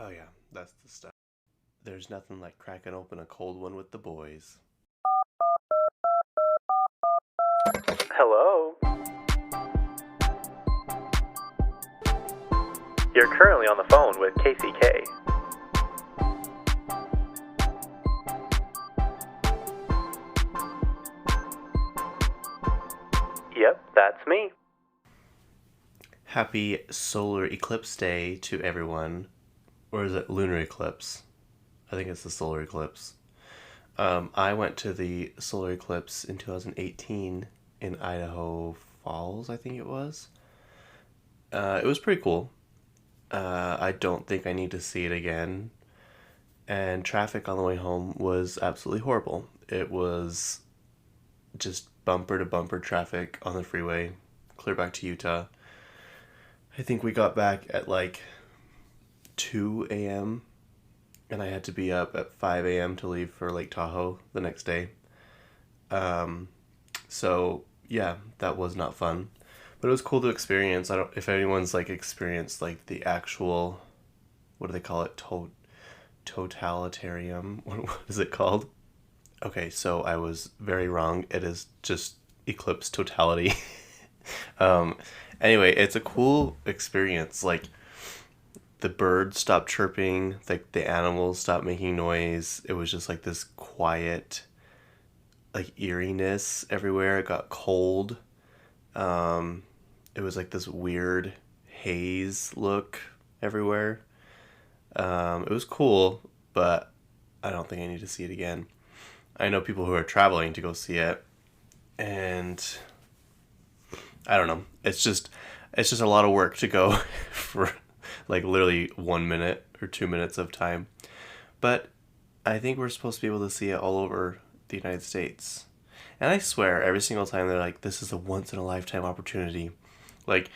Oh yeah, that's the stuff. There's nothing like cracking open a cold one with the boys. Hello? You're currently on the phone with KCK. Yep, that's me. Happy solar eclipse day to everyone. Or is it lunar eclipse? I think it's the solar eclipse. I went to the solar eclipse in 2018 in Idaho Falls, I think it was. It was pretty cool. I don't think I need to see it again. And traffic on the way home was absolutely horrible. It was just bumper to bumper traffic on the freeway, clear back to Utah. I think we got back at like 2 a.m. and I had to be up at 5 a.m. to leave for Lake Tahoe the next day. So yeah, that was not fun, but it was cool to experience. I don't if anyone's like experienced like the actual, what do they call it? Totalitarian. What is it called? Okay, so I was very wrong. It is just eclipse totality. Anyway, it's a cool experience. Like, the birds stopped chirping, like the animals stopped making noise. It was just like this quiet, like eeriness everywhere. It got cold. It was like this weird haze look everywhere. It was cool, but I don't think I need to see it again. I know people who are traveling to go see it, and I don't know. It's just a lot of work to go for like literally 1 minute or 2 minutes of time. But I think we're supposed to be able to see it all over the United States. And I swear, every single time they're like, this is a once in a lifetime opportunity. Like,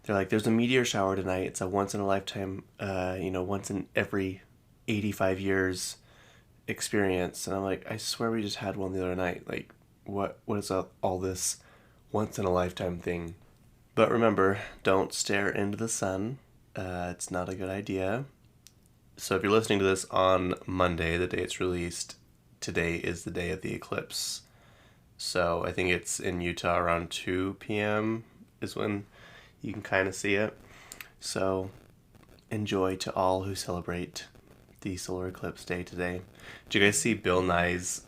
they're like, there's a meteor shower tonight. It's a once in a lifetime, once in every 85 years experience. And I'm like, I swear we just had one the other night. Like, what is all this once in a lifetime thing? But remember, don't stare into the sun. It's not a good idea. So if you're listening to this on Monday, the day it's released, today is the day of the eclipse. So I think it's in Utah around 2 p.m. is when you can kind of see it. So enjoy to all who celebrate the solar eclipse day today. Did you guys see Bill Nye's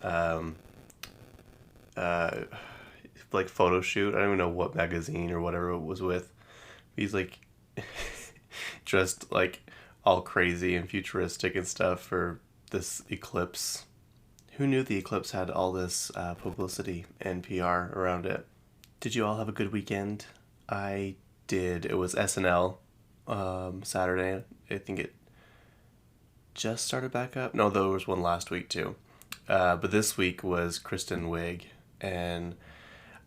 like photo shoot? I don't even know what magazine or whatever it was with. He's like dressed like all crazy and futuristic and stuff for this eclipse. Who knew the eclipse had all this publicity and PR around it? Did you all have a good weekend? I did. It was SNL Saturday. I think it just started back up. No, there was one last week too. But this week was Kristen Wiig. And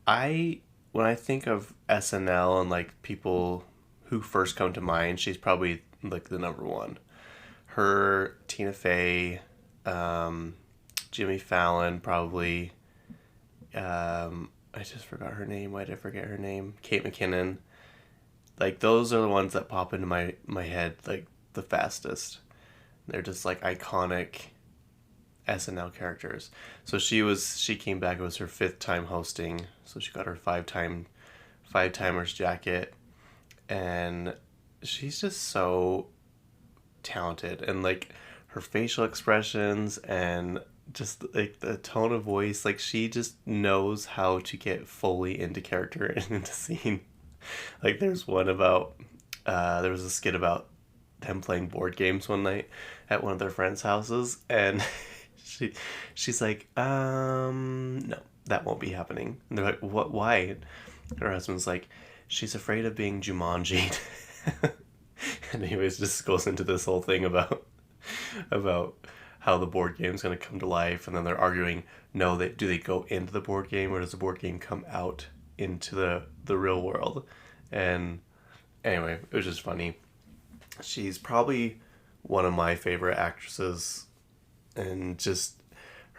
when I think of SNL and like people who first come to mind, she's probably like the number one. Her, Tina Fey, Jimmy Fallon, probably. I just forgot her name. Why did I forget her name? Kate McKinnon. Like, those are the ones that pop into my head like the fastest. They're just like iconic SNL characters. So she came back. It was her 5th time hosting. So she got her 5-timers jacket, and she's just so talented, and like her facial expressions and just like the tone of voice, like she just knows how to get fully into character and into scene. Like there was a skit about them playing board games one night at one of their friends' houses, and she's like, no, that won't be happening. And they're like, what? Why? Her husband's like, she's afraid of being Jumanji'd. And anyways, just goes into this whole thing about how the board game's going to come to life, and then they're arguing, no, do they go into the board game, or does the board game come out into the real world? And anyway, it was just funny. She's probably one of my favorite actresses, and just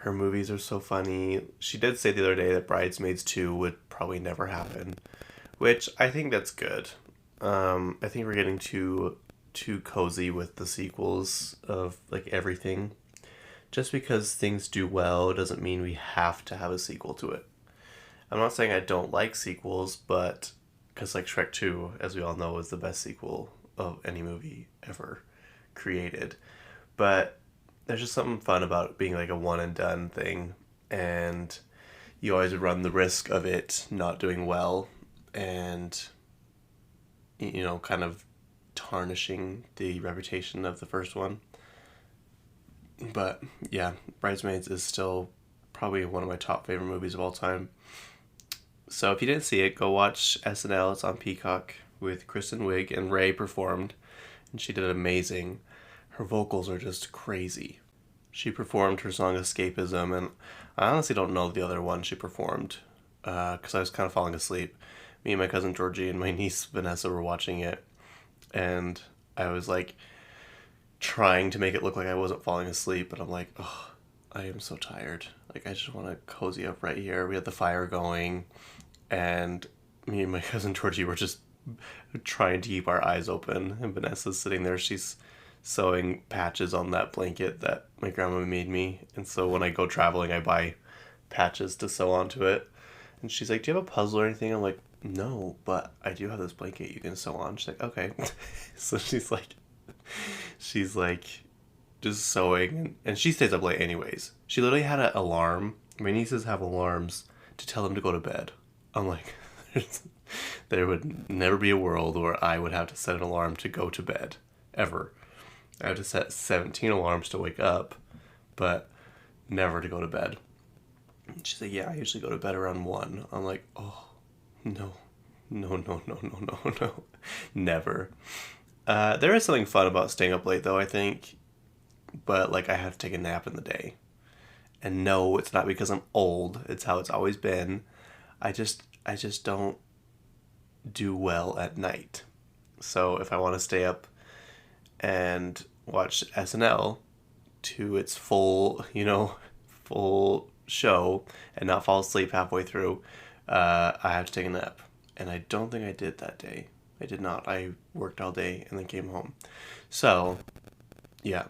her movies are so funny. She did say the other day that Bridesmaids 2 would probably never happen, which I think that's good. I think we're getting too too cozy with the sequels of like everything. Just because things do well doesn't mean we have to have a sequel to it. I'm not saying I don't like sequels, but because like Shrek 2, as we all know, is the best sequel of any movie ever created. But there's just something fun about it being like a one and done thing, and you always run the risk of it not doing well and, you know, kind of tarnishing the reputation of the first one. But yeah, Bridesmaids is still probably one of my top favorite movies of all time. So if you didn't see it, go watch SNL. It's on Peacock with Kristen Wiig, and Raye performed, and she did amazing. Her vocals are just crazy. She performed her song Escapism, and I honestly don't know the other one she performed because I was kind of falling asleep. Me and my cousin Georgie and my niece Vanessa were watching it, and I was like trying to make it look like I wasn't falling asleep, but I'm like, oh, I am so tired. Like, I just want to cozy up right here. We had the fire going, and me and my cousin Georgie were just trying to keep our eyes open, and Vanessa's sitting there. She's sewing patches on that blanket that my grandma made me, and so when I go traveling, I buy patches to sew onto it. And she's like, do you have a puzzle or anything? I'm like, no, but I do have this blanket you can sew on. She's like, okay. So she's like just sewing, and she stays up late anyways. She literally had an alarm. My nieces have alarms to tell them to go to bed. I'm like, there would never be a world where I would have to set an alarm to go to bed, ever. I have to set 17 alarms to wake up, but never to go to bed. And she's like, yeah, I usually go to bed around 1. I'm like, oh, no, never. There is something fun about staying up late, though, I think, but like I have to take a nap in the day. And no, it's not because I'm old. It's how it's always been. I just don't do well at night. So if I want to stay up and watch SNL to its full show and not fall asleep halfway through, I have to take a nap. And I don't think I did that day. I did not. I worked all day and then came home. So, yeah.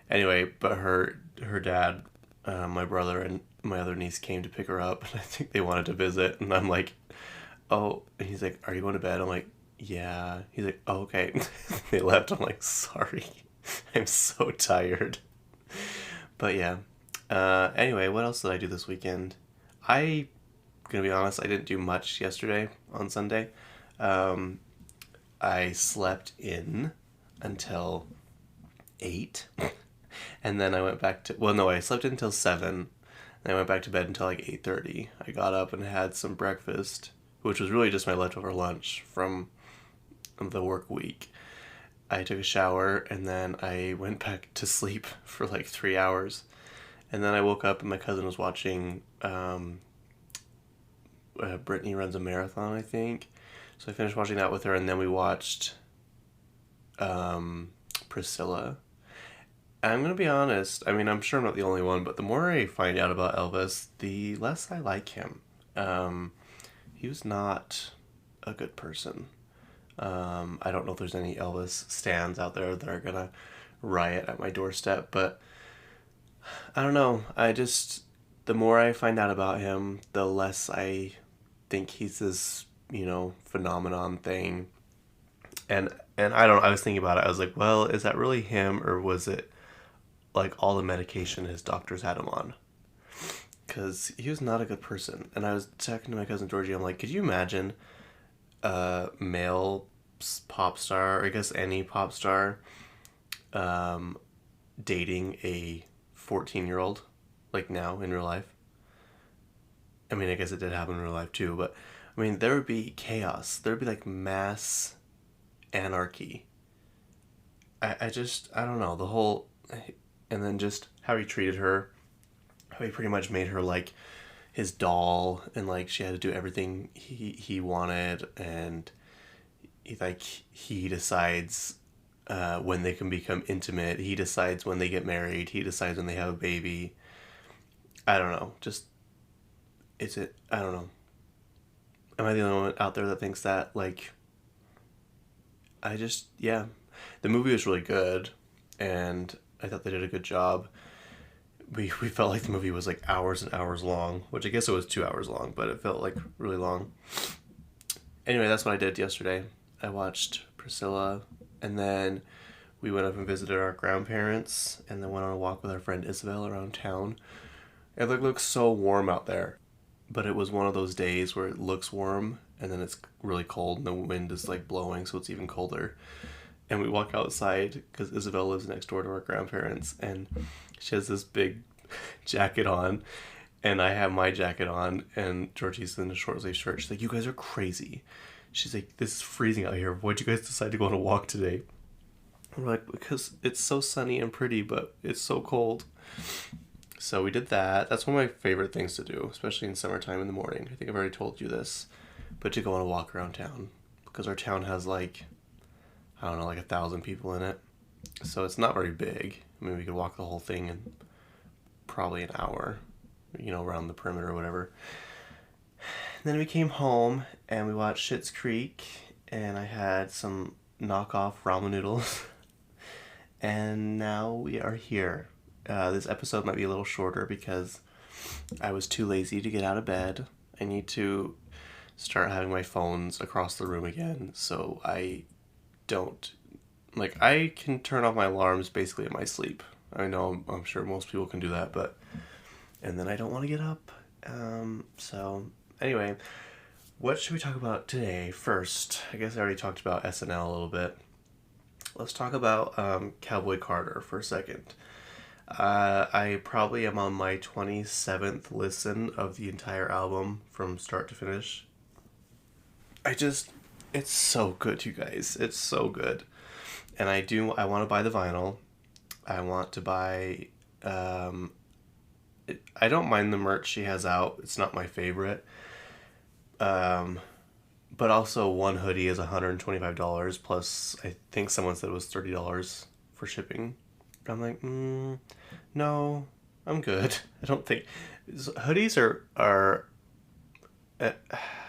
Anyway, but her dad, my brother, and my other niece came to pick her up, and I think they wanted to visit, and I'm like, oh, and he's like, are you going to bed? I'm like, yeah. He's like, oh, okay. They left. I'm like, sorry. I'm so tired. But yeah. Anyway, what else did I do this weekend? Gonna be honest, I didn't do much yesterday on Sunday. I slept in until 8. And then I went back to, I slept until 7. And I went back to bed until like 8:30. I got up and had some breakfast, which was really just my leftover lunch from the work week. I took a shower, and then I went back to sleep for like 3 hours. And then I woke up and my cousin was watching Brittany Runs a Marathon, I think. So I finished watching that with her, and then we watched Priscilla. And I'm going to be honest, I mean, I'm sure I'm not the only one, but the more I find out about Elvis, the less I like him. He was not a good person. I don't know if there's any Elvis stans out there that are going to riot at my doorstep, but I don't know. The more I find out about him, the less I think he's this, phenomenon thing. And I was thinking about it. I was like, well, is that really him, or was it like all the medication his doctors had him on? Because he was not a good person. And I was talking to my cousin Georgie. I'm like, could you imagine a male pop star, or I guess any pop star, dating a 14-year-old, like now in real life? I mean, I guess it did happen in real life too, but I mean, there would be chaos. There would be like mass anarchy. I don't know, the whole, and then just how he treated her, how he pretty much made her like his doll, and like she had to do everything he wanted, and he decides when they can become intimate. He decides when they get married. He decides when they have a baby. I don't know. I don't know. Am I the only one out there that thinks that? Like, yeah. The movie was really good, and I thought they did a good job. We felt like the movie was like hours and hours long, which I guess it was 2 hours long, but it felt like really long. Anyway, that's what I did yesterday. I watched Priscilla, and then we went up and visited our grandparents, and then went on a walk with our friend Isabel around town. It looks so warm out there, but it was one of those days where it looks warm, and then it's really cold, and the wind is like blowing, so it's even colder. And we walk outside because Isabel lives next door to our grandparents, and she has this big jacket on, and I have my jacket on, and Georgie's in a short sleeve shirt. She's like, "You guys are crazy." She's like, "This is freezing out here. Why'd you guys decide to go on a walk today?" And we're like, "Because it's so sunny and pretty, but it's so cold." So we did that. That's one of my favorite things to do, especially in summertime in the morning. I think I've already told you this, but to go on a walk around town, because our town has like, I don't know, like 1,000 people in it. So it's not very big. I mean, we could walk the whole thing in probably an hour, around the perimeter or whatever. And then we came home and we watched Schitt's Creek, and I had some knockoff ramen noodles. And now we are here. This episode might be a little shorter because I was too lazy to get out of bed. I need to start having my phones across the room again, so I don't, I can turn off my alarms basically in my sleep. I know I'm sure most people can do that, and then I don't want to get up. So anyway, what should we talk about today? First, I guess I already talked about SNL a little bit. Let's talk about Cowboy Carter for a second. I probably am on my 27th listen of the entire album from start to finish. It's so good, you guys. It's so good. And I want to buy the vinyl. I want to buy, I don't mind the merch she has out. It's not my favorite. But also one hoodie is $125 plus I think someone said it was $30 for shipping. I'm like, no, I'm good. I don't think hoodies are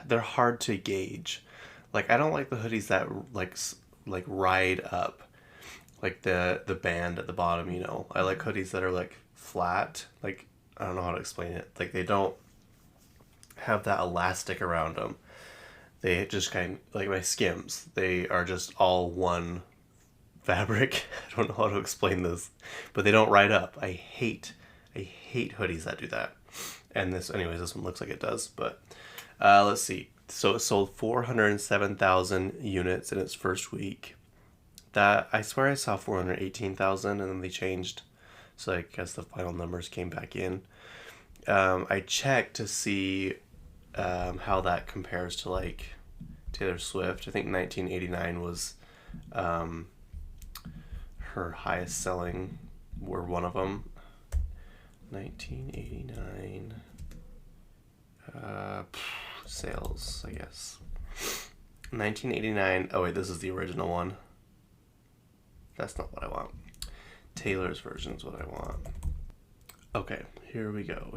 they're hard to gauge. Like, I don't like the hoodies that like ride up, like the band at the bottom. I like hoodies that are like flat. Like, I don't know how to explain it. Like, they don't have that elastic around them. They just like my Skims. They are just all one fabric. I don't know how to explain this, but they don't ride up. I hate hoodies that do that. And this one looks like it does. But let's see. So it sold 407,000 units in its first week. That, I swear I saw 418,000, and then they changed. So I guess the final numbers came back in. I checked to see how that compares to like Taylor Swift. I think 1989 was her highest selling, were one of them. 1989 sales, I guess. 1989. Oh wait, this is the original one. That's not what I want. Taylor's version is what I want. Okay, here we go.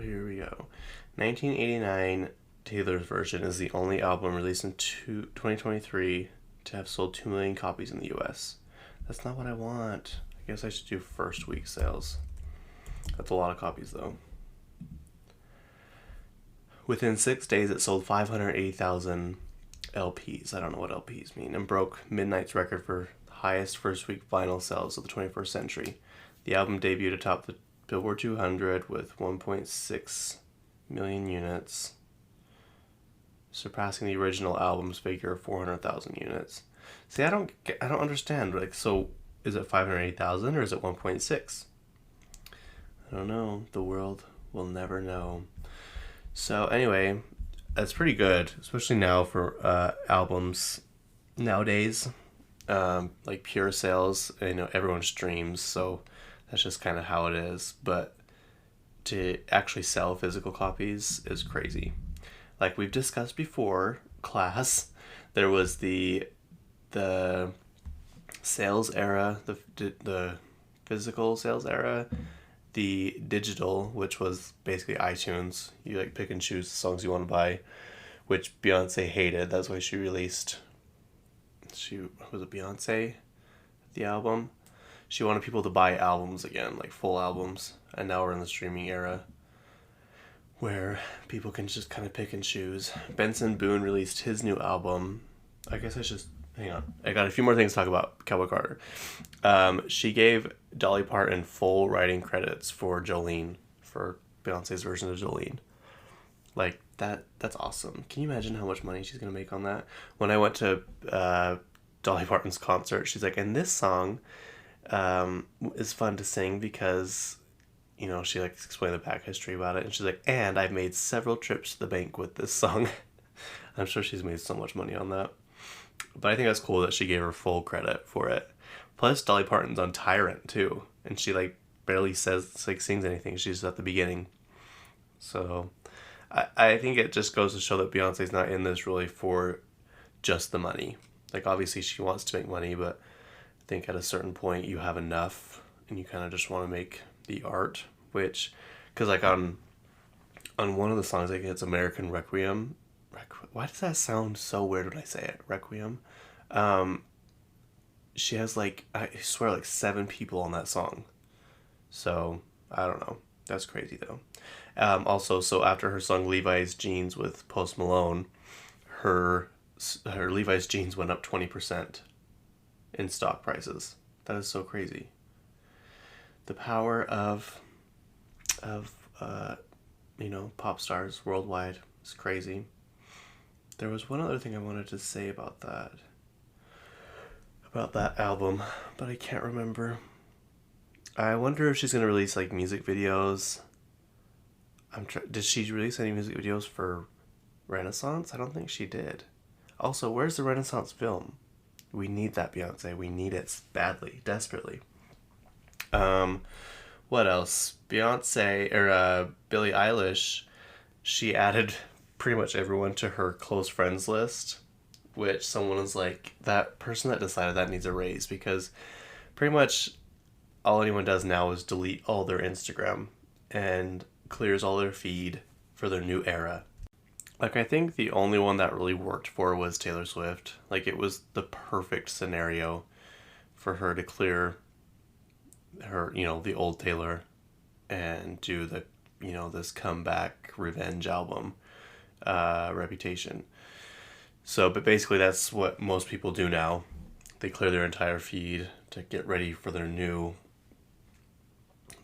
1989 Taylor's version is the only album released in 2023 to have sold 2 million copies in the US. That's not what I want. I guess I should do first week sales. That's a lot of copies though. Within 6 days, it sold 580,000 LPs. I don't know what LPs mean. And broke Midnight's record for highest first week vinyl sales of the 21st century. The album debuted atop the Billboard 200 with 1.6 million units, surpassing the original album's figure of 400,000 units. See, I don't understand. Like, so is it 580,000 or is it 1.6? I don't know. The world will never know. So anyway, that's pretty good, especially now for albums nowadays. Like pure sales, everyone streams, so that's just kind of how it is. But to actually sell physical copies is crazy. Like we've discussed before, class, there was the sales era, the physical sales era, the digital, which was basically iTunes. You like pick and choose the songs you want to buy, which Beyonce hated. That's why she released. Was it Beyonce? I the album. She wanted people to buy albums again, like full albums. And now we're in the streaming era where people can just kind of pick and choose. Benson Boone released his new album. I guess I should... Hang on. I got a few more things to talk about Cowboy Carter. She gave Dolly Parton full writing credits for Jolene, for Beyonce's version of Jolene. Like, that's awesome. Can you imagine how much money she's going to make on that? When I went to Dolly Parton's concert, she's like, and this song is fun to sing because, you know, she like explained the back history about it. And she's like, and I've made several trips to the bank with this song. I'm sure she's made so much money on that. But I think that's cool that she gave her full credit for it. Plus, Dolly Parton's on Tyrant, too. And she, like, barely sings anything. She's at the beginning. So, I think it just goes to show that Beyonce's not in this really for just the money. Like, obviously, she wants to make money, but I think at a certain point, you have enough, and you kind of just want to make the art, which... Because, like, on one of the songs, like, it's American Requiem... Why does that sound so weird when I say it? Requiem. She has like, I swear, like 7 people on that song. So, I don't know. That's crazy though. Also, so after her song Levi's Jeans with Post Malone, her Levi's jeans went up 20% in stock prices. That is so crazy. The power of pop stars worldwide is crazy. There was one other thing I wanted to say about that album, but I can't remember. I wonder if she's going to release, like, music videos. Did she release any music videos for Renaissance? I don't think she did. Also, where's the Renaissance film? We need that, Beyonce. We need it badly, desperately. What else? Beyonce, or Billie Eilish, she added... pretty much everyone to her close friends list, which someone was like, that person that decided that needs a raise, because pretty much all anyone does now is delete all their Instagram and clears all their feed for their new era. Like, I think the only one that really worked for was Taylor Swift. Like, it was the perfect scenario for her to clear her, the old Taylor and do the, this comeback revenge album. Reputation. So, but basically that's what most people do now. They clear their entire feed to get ready for their new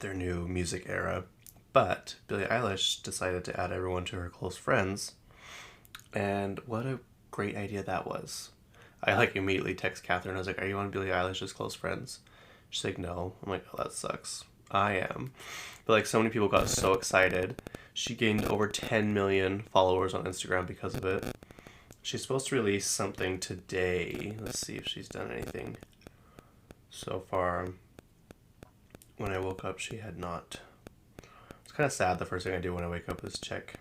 music era. But Billie Eilish decided to add everyone to her close friends, and what a great idea that was. I like immediately text Catherine. I was like, "Are you on Billie Eilish's close friends?" She's like, "No." I'm like, "Oh, that sucks." I am. But like, so many people got so excited. She gained over 10 million followers on Instagram because of it. She's supposed to release something today. Let's see if she's done anything. So far, when I woke up, she had not. It's kind of sad. The first thing I do when I wake up is check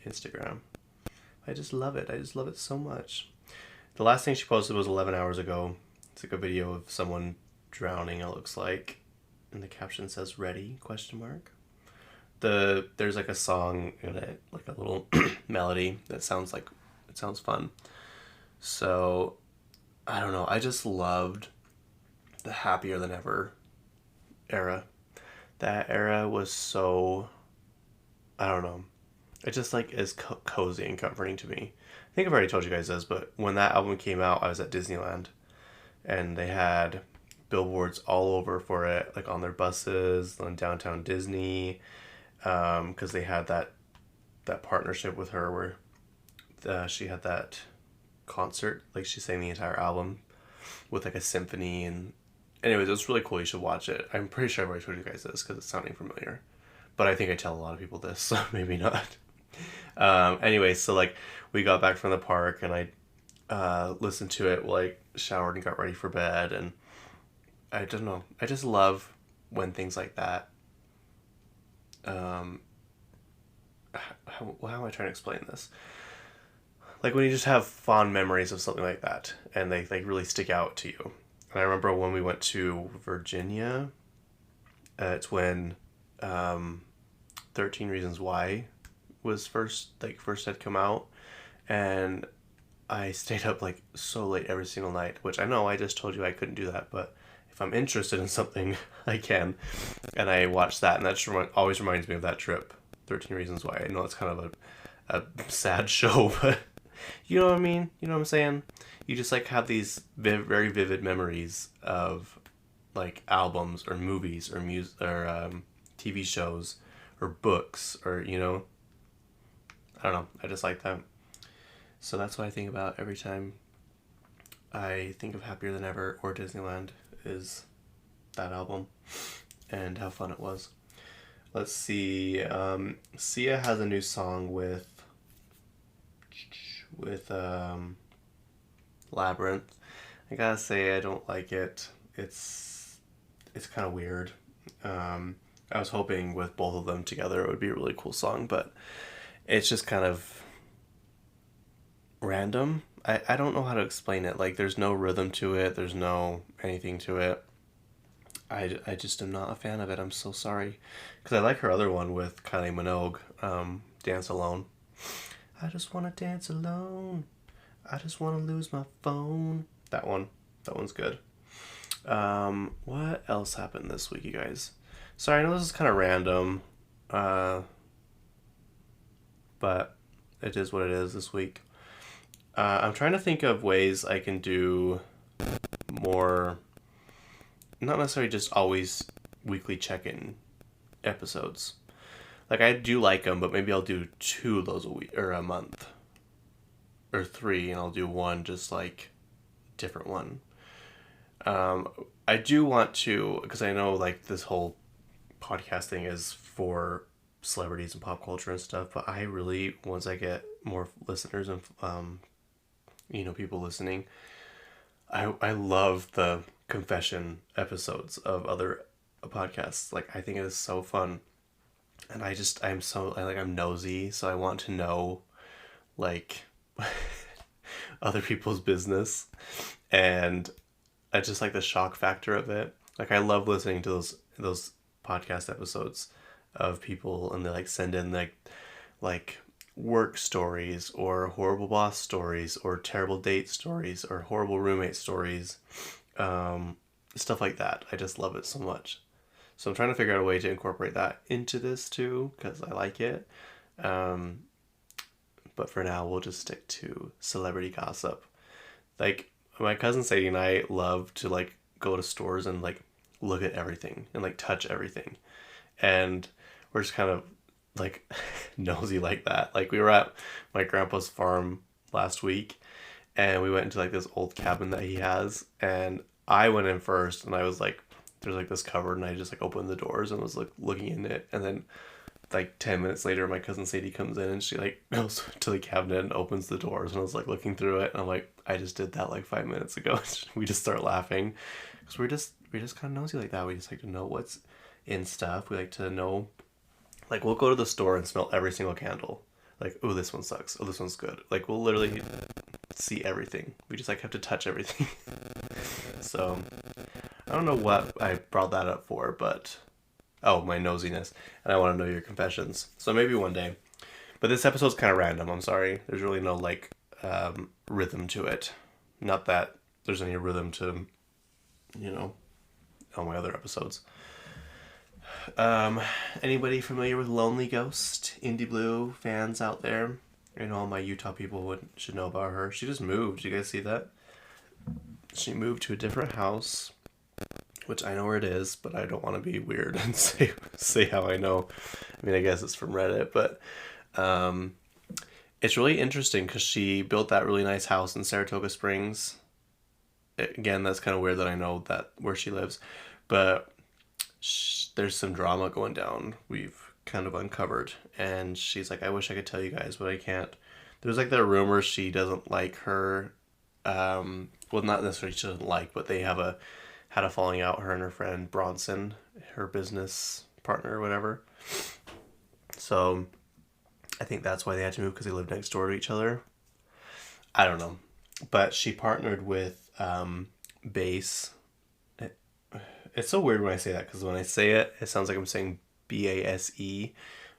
Instagram. I just love it. I just love it so much. The last thing she posted was 11 hours ago. It's like a video of someone drowning, it looks like. And the caption says, "Ready?" ? There's like a song in it, like a little melody that sounds fun. So, I don't know. I just loved the Happier Than Ever era. That era was so, I don't know. It just like is cozy and comforting to me. I think I've already told you guys this, but when that album came out, I was at Disneyland, and they had billboards all over for it, like on their buses, on downtown Disney, because they had that partnership with her where she had that concert, like she sang the entire album with like a symphony, and anyways, it was really cool. You should watch it. I'm pretty sure I've already told you guys this because it's sounding familiar, but I think I tell a lot of people this, so maybe not. Anyways, so like we got back from the park, and I listened to it, like showered and got ready for bed, and I don't know. I just love when things like that. How am I trying to explain this? Like when you just have fond memories of something like that, and they really stick out to you. And I remember when we went to Virginia. It's when 13 Reasons Why was first had come out, and I stayed up like so late every single night, which I know I just told you I couldn't do that, but if I'm interested in something, I can. And I watched that, and that always reminds me of that trip, 13 Reasons Why. I know it's kind of a sad show, but you know what I mean? You know what I'm saying? You just like have these very vivid memories of like albums or movies or music or TV shows or books or, you know, I don't know. I just like that. So that's what I think about every time I think of Happier Than Ever or Disneyland is that album and how fun it was. Let's see. Sia has a new song with Labyrinth. I gotta say I don't like it. It's kind of weird. I was hoping with both of them together it would be a really cool song, but it's just kind of random. I don't know how to explain it. Like, there's no rhythm to it. There's no anything to it. I just am not a fan of it. I'm so sorry. Because I like her other one with Kylie Minogue, Dance Alone. I just want to dance alone. I just want to lose my phone. That one's good. What else happened this week, you guys? Sorry, I know this is kind of random. But it is what it is this week. I'm trying to think of ways I can do more, not necessarily just always weekly check-in episodes. Like, I do like them, but maybe I'll do 2 of those a week or a month, or 3, and I'll do one just like different one. I do want to, because I know like this whole podcast thing is for celebrities and pop culture and stuff, but I really, once I get more listeners and people listening, I love the confession episodes of other podcasts. Like, I think it is so fun, and I'm nosy, so I want to know like other people's business, and I just like the shock factor of it. Like, I love listening to those podcast episodes of people, and they like send in like work stories or horrible boss stories or terrible date stories or horrible roommate stories, stuff like that. I just love it so much. So I'm trying to figure out a way to incorporate that into this too, because I like it. But for now, we'll just stick to celebrity gossip. Like, my cousin Sadie and I love to like go to stores and like look at everything and like touch everything. And we're just kind of like nosy like that. Like, we were at my grandpa's farm last week, and we went into like this old cabin that he has, and I went in first, and I was like, there's like this cupboard, and I just like opened the doors and was like looking in it, and then like 10 minutes later my cousin Sadie comes in and she like goes to the cabinet and opens the doors, and I was like looking through it, and I'm like, I just did that like 5 minutes ago. We just start laughing because we're just kind of nosy like that. We just like to know what's in stuff. We like to know, like, we'll go to the store and smell every single candle. Like, oh, this one sucks. Oh, this one's good. Like, we'll literally see everything. We just like have to touch everything. So I don't know what I brought that up for, but my nosiness, and I want to know your confessions. So maybe one day. But this episode's kind of random. I'm sorry. There's really no like rhythm to it. Not that there's any rhythm to, all my other episodes. Anybody familiar with Lonely Ghost? Indy Blue fans out there? And all my Utah people should know about her. She just moved. Did you guys see that? She moved to a different house, which I know where it is, but I don't want to be weird and say how I know. I mean, I guess it's from Reddit, but it's really interesting because she built that really nice house in Saratoga Springs. Again, that's kind of weird that I know that where she lives, but there's some drama going down we've kind of uncovered, and she's like, I wish I could tell you guys, but I can't. There's like the rumor she doesn't like her, well, not necessarily she doesn't like, but they had a falling out, her and her friend Bronson, her business partner or whatever. So I think that's why they had to move, because they lived next door to each other. I don't know, but she partnered with Beis. It's so weird when I say that, because when I say it, it sounds like I'm saying Base,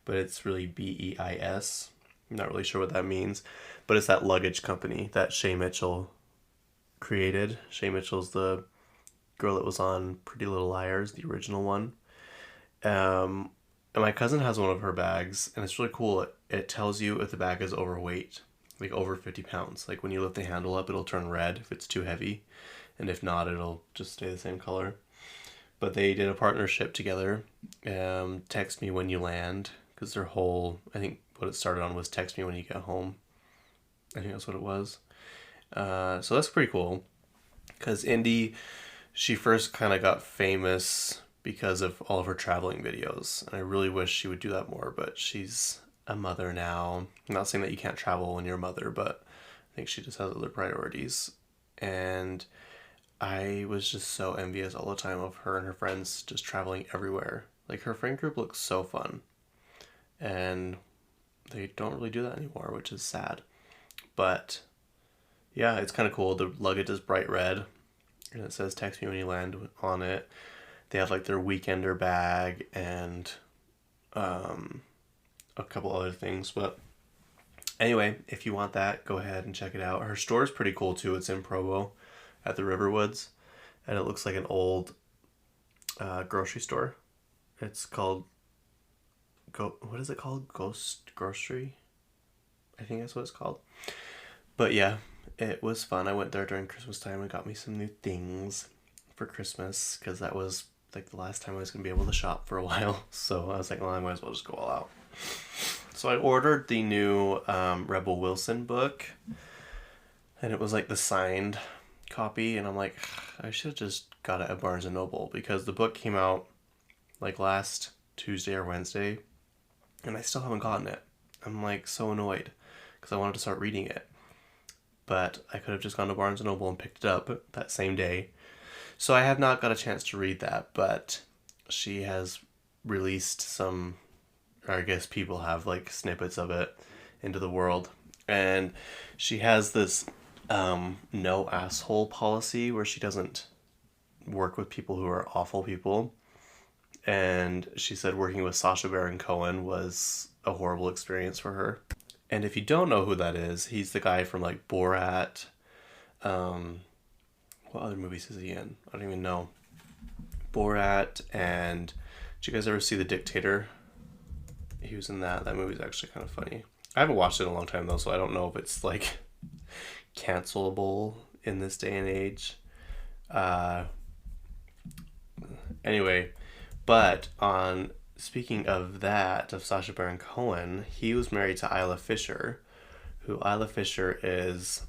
but it's really Beis. I'm not really sure what that means, but it's that luggage company that Shay Mitchell created. Shay Mitchell's the girl that was on Pretty Little Liars, the original one. And my cousin has one of her bags, and it's really cool. It tells you if the bag is overweight, like over 50 pounds. Like when you lift the handle up, it'll turn red if it's too heavy, and if not, it'll just stay the same color. But they did a partnership together. Text me when you land, because their whole, I think what it started on was text me when you get home. I think that's what it was. So that's pretty cool, because Indy, she first kind of got famous because of all of her traveling videos. And I really wish she would do that more, but she's a mother now. I'm not saying that you can't travel when you're a mother, but I think she just has other priorities. And I was just so envious all the time of her and her friends just traveling everywhere. Like, her friend group looks so fun. And they don't really do that anymore, which is sad. But yeah, it's kind of cool. The luggage is bright red, and it says text me when you land on it. They have like their weekender bag and a couple other things. But anyway, if you want that, go ahead and check it out. Her store is pretty cool too. It's in Provo at the Riverwoods, and it looks like an old grocery store. It's called what is it called? Ghost Grocery? I think that's what it's called. But yeah, it was fun. I went there during Christmas time and got me some new things for Christmas, because that was like the last time I was going to be able to shop for a while. So I was like, well, I might as well just go all out. So I ordered the new Rebel Wilson book, and it was like the signed copy, and I'm like, I should have just got it at Barnes & Noble, because the book came out like last Tuesday or Wednesday, and I still haven't gotten it. I'm like so annoyed, because I wanted to start reading it. But I could have just gone to Barnes & Noble and picked it up that same day. So I have not got a chance to read that, but she has released some, or I guess people have, like, snippets of it into the world. And she has this no asshole policy where she doesn't work with people who are awful people. And she said working with Sacha Baron Cohen was a horrible experience for her. And if you don't know who that is, he's the guy from like Borat. What other movies is he in? I don't even know. Borat, and did you guys ever see The Dictator? He was in that. That movie's actually kind of funny. I haven't watched it in a long time though, so I don't know if it's like cancelable in this day and age. Anyway, but on speaking of that, of Sacha Baron Cohen, he was married to Isla Fisher, who Isla Fisher is,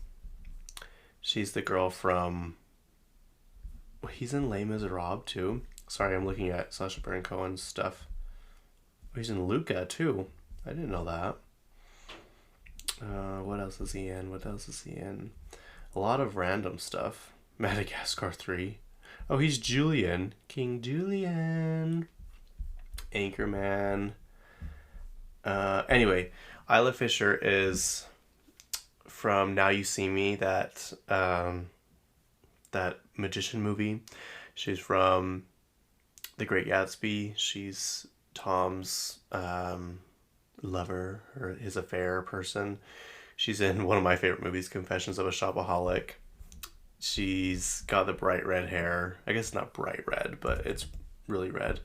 she's the girl from, he's in Les Miserables too. Sorry, I'm looking at Sacha Baron Cohen's stuff. He's in Luca too. I didn't know that. What else is he in? A lot of random stuff. Madagascar 3. Oh, he's Julian. King Julian. Anchorman. Anyway, Isla Fisher is from Now You See Me, that magician movie. She's from The Great Gatsby. She's Tom's lover, or his affair person. She's in one of my favorite movies, Confessions of a Shopaholic. She's got the bright red hair. I guess not bright red, but it's really red.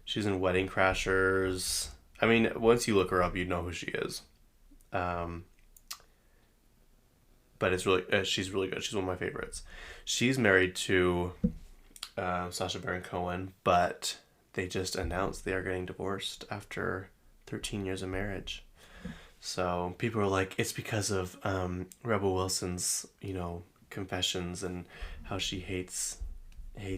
She's in Wedding Crashers. I mean, once you look her up, you know who she is. But it's really, she's really good. She's one of my favorites. She's married to Sacha Baron Cohen, but they just announced they are getting divorced after 13 years of marriage. So people are like, it's because of Rebel Wilson's, confessions and how she hates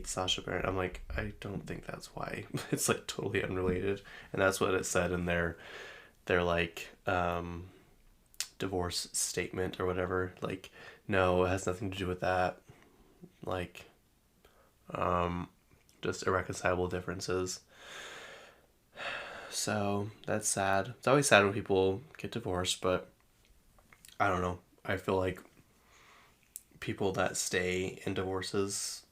Sacha Baron. I'm like, I don't think that's why. It's like totally unrelated, and that's what it said in their like divorce statement or whatever. Like, no, it has nothing to do with that. Like, just irreconcilable differences. So that's sad. It's always sad when people get divorced, but I don't know. I feel like people that stay in divorces,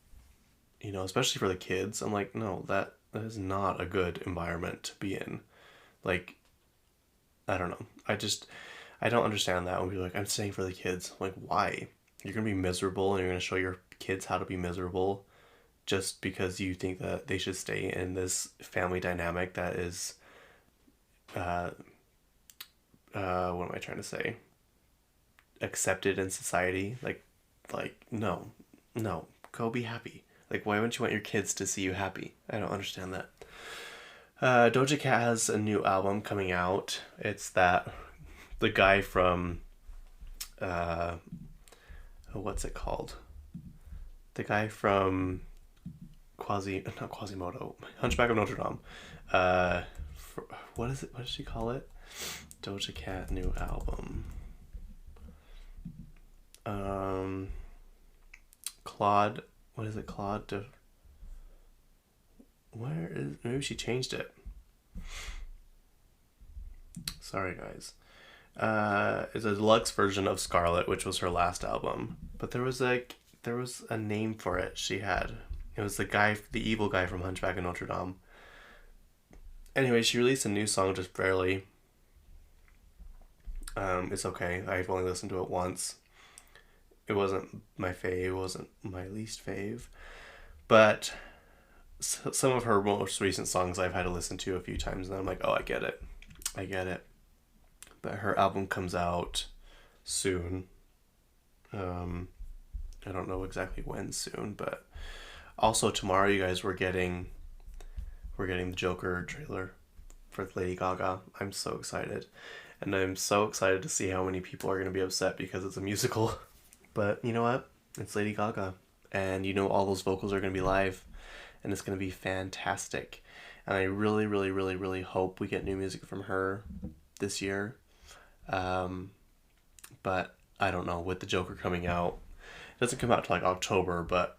especially for the kids, I'm like, no, that is not a good environment to be in. Like, I don't know. I don't understand that when people are like, I'm staying for the kids. I'm like, why? You're going to be miserable and you're going to show your kids how to be miserable just because you think that they should stay in this family dynamic that is, what am I trying to say? Accepted in society. No, go be happy. Like, why wouldn't you want your kids to see you happy? I don't understand that. Doja Cat has a new album coming out. It's the guy from, what's it called? The guy from not Quasimodo, Hunchback of Notre Dame. What is it? What does she call it? Doja Cat new album. Claude. What is it? Maybe she changed it. Sorry, guys. It's a deluxe version of Scarlet, which was her last album. But there was a name for it she had. It was the evil guy from Hunchback of Notre Dame. Anyway, she released a new song just barely. It's okay. I've only listened to it once. It wasn't my fave. It wasn't my least fave. But some of her most recent songs I've had to listen to a few times, and I'm like, oh, I get it. But her album comes out soon. I don't know exactly when soon, but also tomorrow, you guys, we're getting the Joker trailer for Lady Gaga. I'm so excited. And I'm so excited to see how many people are going to be upset because it's a musical. But you know what? It's Lady Gaga. And you know all those vocals are going to be live. And it's going to be fantastic. And I really, really, really, really hope we get new music from her this year. But I don't know. With the Joker coming out, it doesn't come out till like October, but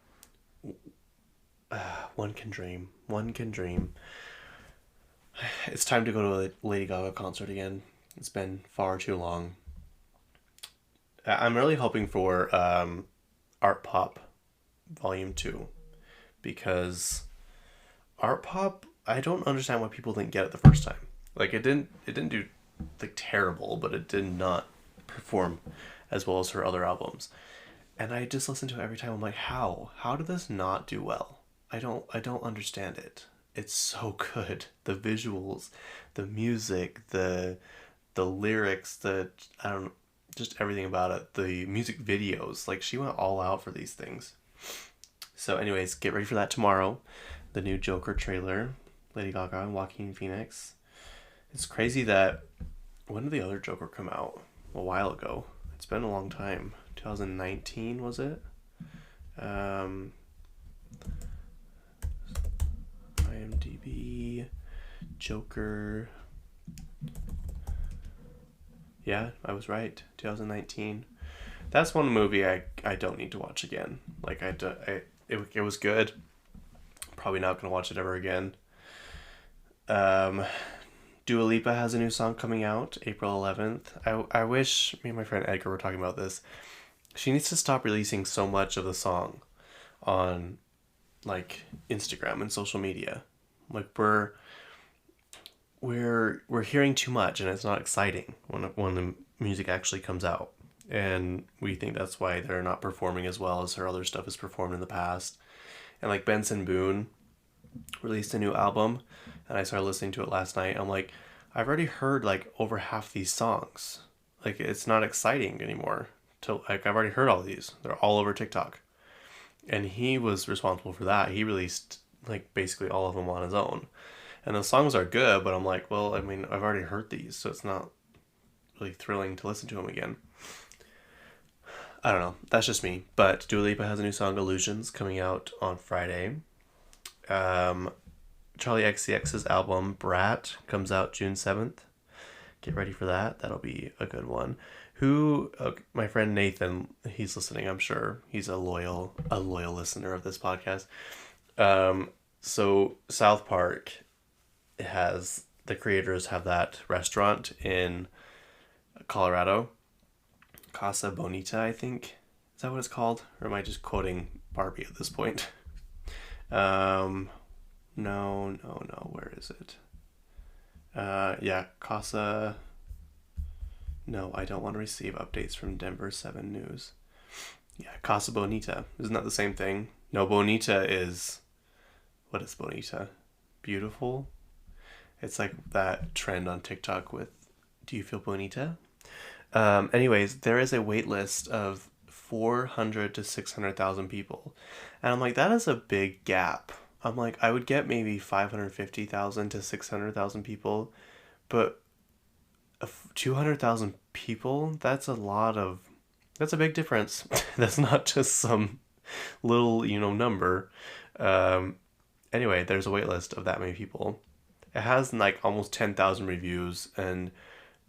one can dream. One can dream. It's time to go to a Lady Gaga concert again. It's been far too long. I'm really hoping for Art Pop Volume 2. Because Art Pop, I don't understand why people didn't get it the first time. Like, it didn't do like terrible, but it did not perform as well as her other albums. And I just listen to it every time. I'm like, how did this not do well? I don't understand it. It's so good. The visuals, the music, the lyrics, just everything about it. The music videos, like, she went all out for these things. So anyways, get ready for that tomorrow. The new Joker trailer, Lady Gaga and Joaquin Phoenix. It's crazy that, when did the other Joker come out? A while ago. It's been a long time. 2019, was it? IMDb, Joker. Yeah, I was right. 2019. That's one movie I don't need to watch again. Like, it was good. Probably not going to watch it ever again. Dua Lipa has a new song coming out April 11th. I wish, me and my friend Edgar were talking about this. She needs to stop releasing so much of the song on, like, Instagram and social media. Like, we're hearing too much, and it's not exciting when the music actually comes out. And we think that's why they're not performing as well as her other stuff has performed in the past. And like Benson Boone released a new album, and I started listening to it last night. I'm like, I've already heard like over half these songs. Like, it's not exciting anymore. I've already heard all these. They're all over TikTok. And he was responsible for that. He released like basically all of them on his own. And the songs are good, but I'm like, well, I mean, I've already heard these, so it's not really thrilling to listen to them again. I don't know. That's just me. But Dua Lipa has a new song, Illusions, coming out on Friday. Charli XCX's album, Brat, comes out June 7th. Get ready for that. That'll be a good one. My friend Nathan, he's listening, I'm sure. He's a loyal listener of this podcast. So South Park the creators have that restaurant in Colorado. Casa Bonita, I think. Is that what it's called? Or am I just quoting Barbie at this point? No. Where is it? Yeah, Casa... No, I don't want to receive updates from Denver 7 News. Yeah, Casa Bonita. Isn't that the same thing? No, Bonita is... What is Bonita? Beautiful? It's like that trend on TikTok with, do you feel bonita? Anyways, there is a wait list of 400 to 600,000 people. And I'm like, that is a big gap. I'm like, I would get maybe 550,000 to 600,000 people, but 200,000 people, that's a big difference. That's not just some little, number. Anyway, there's a wait list of that many people. It has like almost 10,000 reviews, and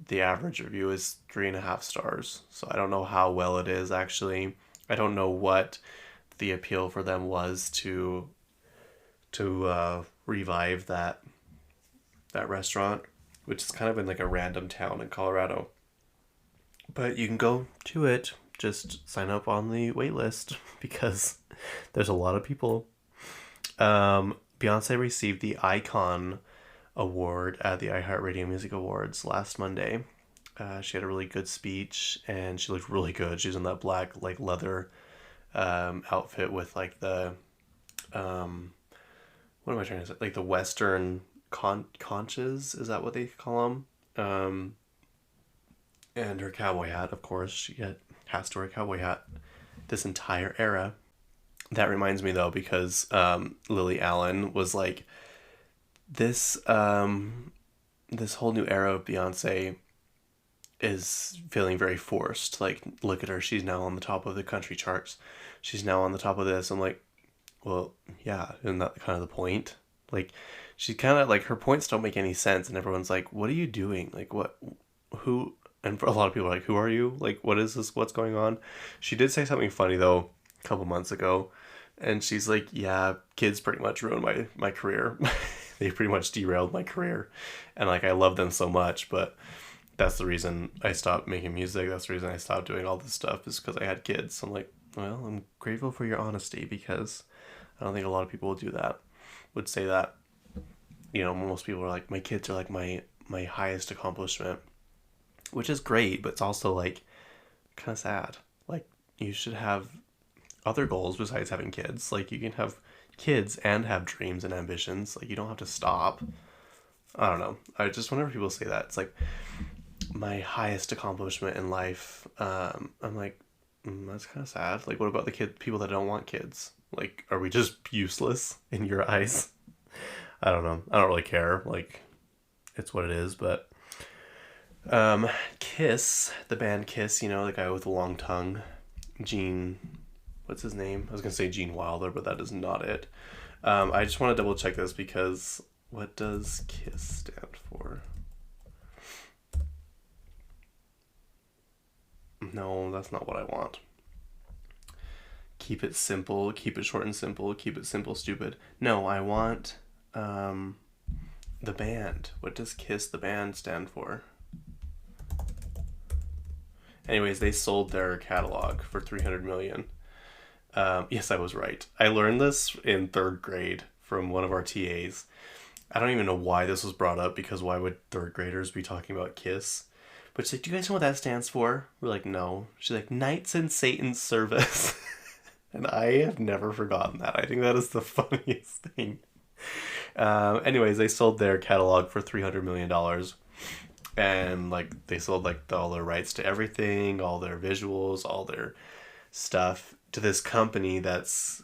the average review is 3.5 stars. So I don't know how well it is actually. I don't know what the appeal for them was to revive that restaurant, which is kind of in like a random town in Colorado. But you can go to it. Just sign up on the wait list because there's a lot of people. Beyonce received the Icon Award at the iHeartRadio Music Awards last Monday. She had a really good speech, and she looked really good. She was in that black like leather outfit with like the what am I trying to say? Like the Western conches, is that what they call them? And her cowboy hat, of course. She has to wear a cowboy hat this entire era. That reminds me though, because Lily Allen was like, this whole new era of Beyonce is feeling very forced. Like, look at her, she's now on the top of the country charts. She's now on the top of this. I'm like, well, yeah, isn't that kind of the point? Like, she kind of like, her points don't make any sense, and everyone's like, what are you doing? Like, who? And for a lot of people are like, who are you? Like, what is this? What's going on? She did say something funny though a couple months ago, and she's like, yeah, kids pretty much ruined my career. They pretty much derailed my career, and like, I love them so much, but that's the reason I stopped making music. That's the reason I stopped doing all this stuff, is because I had kids. I'm like, well, I'm grateful for your honesty, because I don't think a lot of people would say that. Most people are like, my kids are like my highest accomplishment, which is great, but it's also like kind of sad. Like, you should have other goals besides having kids. Like, you can have kids and have dreams and ambitions. Like, you don't have to stop. I don't know. I just, whenever people say that, it's like my highest accomplishment in life. I'm like, that's kind of sad. Like, what about the people that don't want kids? Like, are we just useless in your eyes? I don't know. I don't really care. Like, it's what it is. But Kiss, the band Kiss, the guy with the long tongue, Gene, what's his name? I was gonna say Gene Wilder, but that is not it. I just want to double check this, because what does KISS stand for? No, that's not what I want. Keep it simple, keep it short and simple, keep it simple, stupid. No, I want the band. What does KISS the band stand for? Anyways, they sold their catalog for $300 million. Yes, I was right. I learned this in 3rd grade from one of our TAs. I don't even know why this was brought up, because why would 3rd graders be talking about KISS? But she's like, do you guys know what that stands for? We're like, no. She's like, Knights in Satan's Service. And I have never forgotten that. I think that is the funniest thing. Anyways, they sold their catalog for $300 million. And like, they sold like all their rights to everything, all their visuals, all their stuff, to this company that's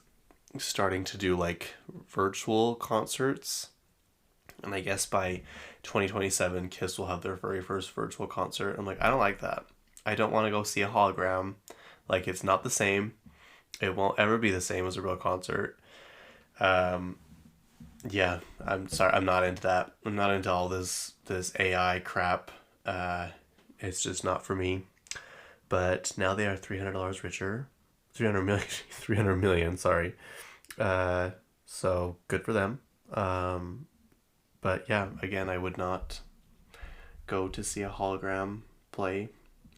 starting to do like virtual concerts. And I guess by 2027, KISS will have their very first virtual concert. I'm like, I don't like that. I don't want to go see a hologram. Like, it's not the same. It won't ever be the same as a real concert. Yeah, I'm sorry. I'm not into that. I'm not into all this AI crap. It's just not for me. But now they are $300 richer. 300 million, sorry. So good for them. But yeah, again, I would not go to see a hologram play.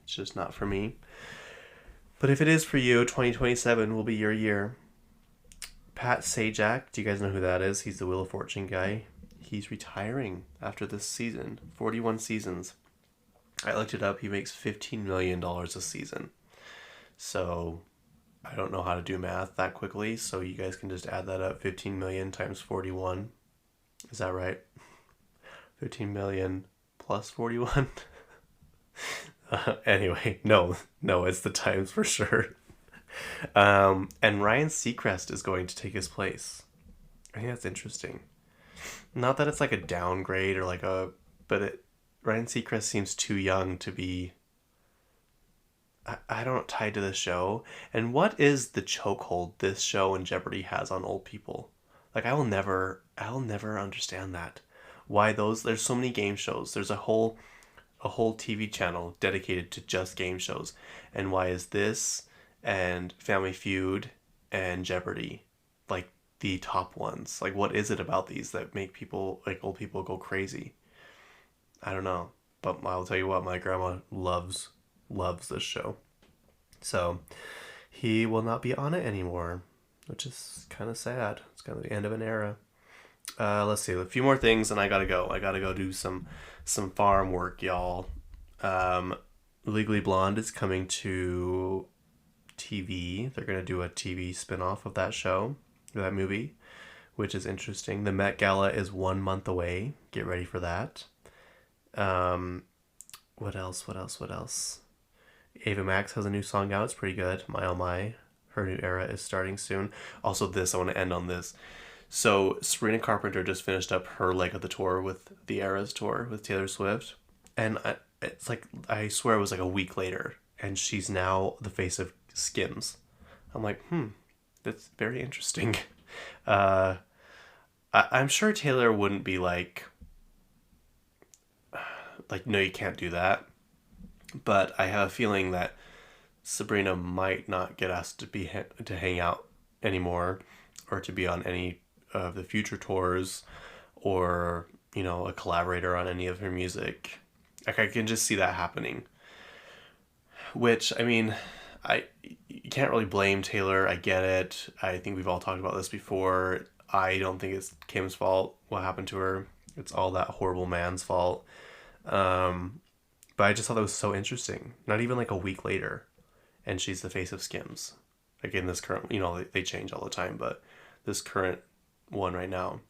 It's just not for me. But if it is for you, 2027 will be your year. Pat Sajak, do you guys know who that is? He's the Wheel of Fortune guy. He's retiring after this season. 41 seasons. I looked it up. He makes $15 million a season. So I don't know how to do math that quickly, so you guys can just add that up. 15 million times 41. Is that right? 15 million plus 41? Anyway, no, it's the times for sure. And Ryan Seacrest is going to take his place. I think that's interesting. Not that it's like a downgrade or like a, but Ryan Seacrest seems too young to be. I don't know, tied to the show. And what is the chokehold this show and Jeopardy has on old people? Like I'll never understand that. Why there's so many game shows. There's a whole TV channel dedicated to just game shows. And why is this and Family Feud and Jeopardy like the top ones? Like what is it about these that make people, like old people, go crazy? I don't know. But I'll tell you what, my grandma loves this show. So he will not be on it anymore, which is kind of sad. It's kind of the end of an era. Let's see, a few more things and I gotta go do some farm work, y'all. Legally Blonde is coming to TV. They're gonna do a TV spinoff of that show, or that movie, which is interesting. The Met Gala is 1 month away. Get ready for that. What else? Ava Max has a new song out. It's pretty good. My Oh My. Her new era is starting soon. Also I want to end on this. So Sabrina Carpenter just finished up her leg of the tour with the Eras tour with Taylor Swift. And it's like, I swear it was like a week later. And she's now the face of Skims. I'm like, that's very interesting. I'm sure Taylor wouldn't be like, no, you can't do that. But I have a feeling that Sabrina might not get asked to hang out anymore, or to be on any of the future tours, or a collaborator on any of her music. Like I can just see that happening. Which, I mean, you can't really blame Taylor. I get it. I think we've all talked about this before. I don't think it's Kim's fault what happened to her. It's all that horrible man's fault. But I just thought that was so interesting. Not even like a week later, and she's the face of Skims. Like in this current, they change all the time, but this current one right now,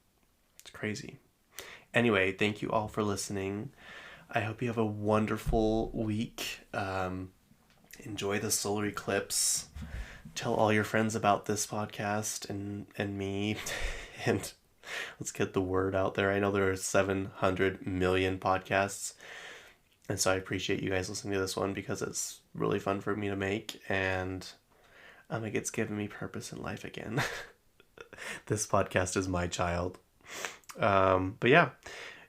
it's crazy. Anyway, thank you all for listening. I hope you have a wonderful week. Enjoy the solar eclipse. Tell all your friends about this podcast and me, and let's get the word out there. I know there are 700 million podcasts. And so I appreciate you guys listening to this one because it's really fun for me to make, and it's given me purpose in life again. This podcast is my child. But yeah,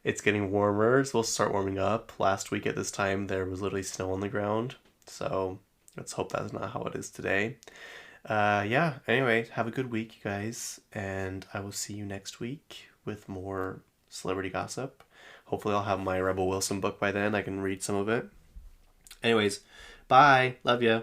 it's getting warmer, so we'll start warming up. Last week at this time, there was literally snow on the ground. So let's hope that's not how it is today. Yeah, anyway, have a good week, you guys. And I will see you next week with more celebrity gossip. Hopefully I'll have my Rebel Wilson book by then. I can read some of it. Anyways, bye. Love ya.